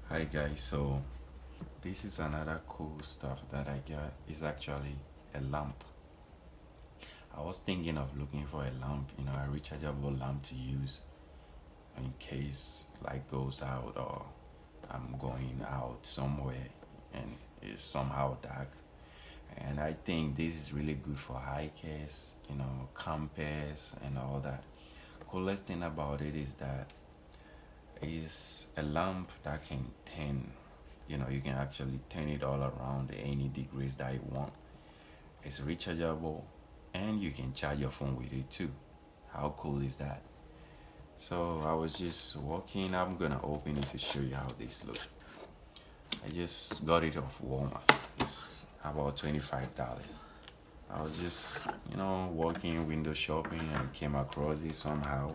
Hi guys, so this is another cool stuff that I got. It's actually a lamp. I was thinking of looking for a lamp, a rechargeable lamp to use in case light goes out or I'm going out somewhere and it's somehow dark. And I think this is really good for hikers, campers and all that. Coolest thing about it is that it's a lamp that can turn, you can actually turn it all around any degrees that you want. It's rechargeable and you can charge your phone with it too. How cool is that? So I was just walking. I'm gonna open it to show you how this looks. I just got it off Walmart. It's about $25. I was just, walking window shopping and came across it somehow.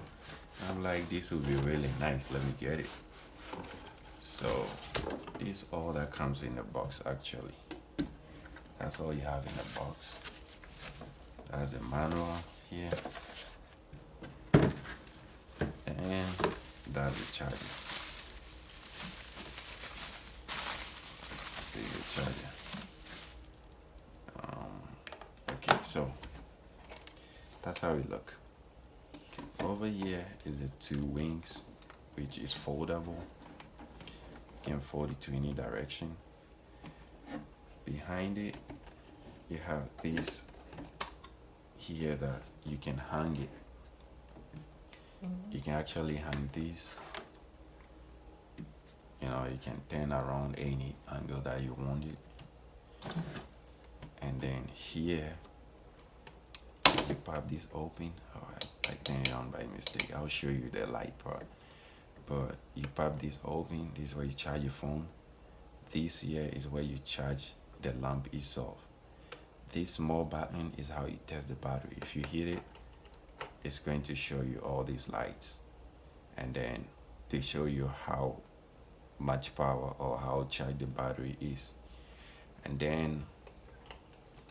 I'm like, this would be really nice. Let me get it. So this all that comes in the box actually. That's all you have in the box. That's a manual here. And that's the charger. The charger. Okay, so that's how it look. Over here is the two wings, which is foldable. You can fold it to any direction. Behind it, you have this here that you can hang it. You can actually hang this. You can turn around any angle that you want it. And then here, you pop this open. Oh, I turned it on by mistake. I'll show you the light part. But you pop this open. This is where you charge your phone. This here is where you charge the lamp itself. This small button is how you test the battery. If you hit it, it's going to show you all these lights. And then they show you how much power or how charged the battery is. And then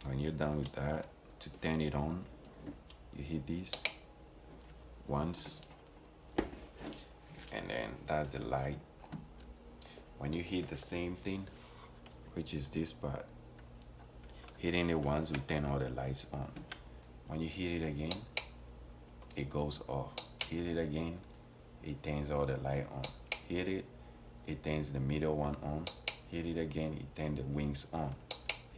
when you're done with that, to turn it on, you hit this once, and then that's the light. When you hit the same thing, which is this part, hitting it once will turn all the lights on. When you hit it again, it goes off. Hit it again, it turns all the light on. Hit it, it turns the middle one on. Hit it again, it turns the wings on.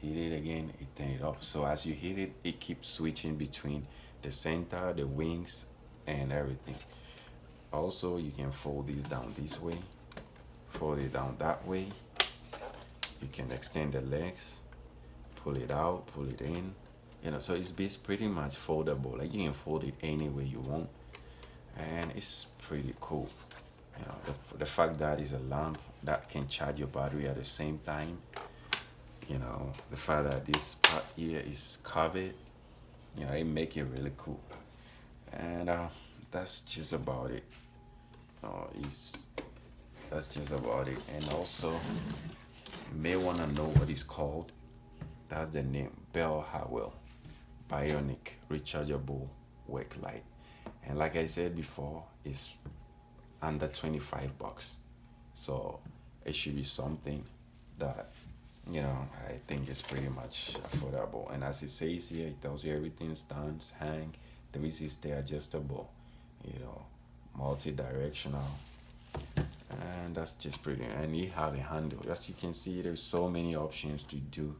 Hit it again, it turns it off. So as you hit it, it keeps switching between the center, the wings, and everything. Also, you can fold this down this way, fold it down that way. You can extend the legs, pull it out, pull it in. So it's pretty much foldable. Like you can fold it any way you want, and it's pretty cool. The fact that it's a lamp that can charge your battery at the same time. The fact that this part here is covered, it make it really cool. And that's just about it. It's That's just about it. And also, you may want to know what it's called. That's the name, Howell Bionic Rechargeable Work Light. And like I said before, it's under $25. So it should be something that I think is pretty much affordable. And as it says here, it tells you everything stands, hang, 360 adjustable, multi-directional, and that's just pretty. And you have a handle. As you can see, there's so many options to do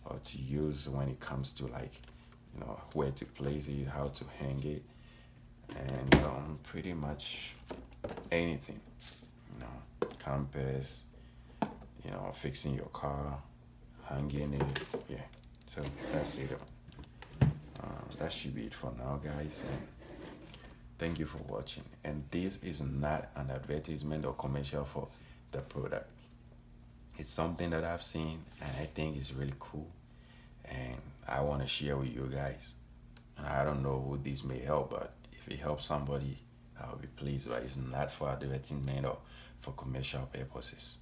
or to use when it comes to where to place it, how to hang it, and pretty much anything. Compass, fixing your car, hanging it. Yeah, so that's it. That should be it for now, guys, and thank you for watching. And this is not an advertisement or commercial for the product. It's something that I've seen and I think is really cool, and I want to share with you guys. And I don't know who this may help, but if it helps somebody, I'll be pleased. But it's not for advertisement or for commercial purposes.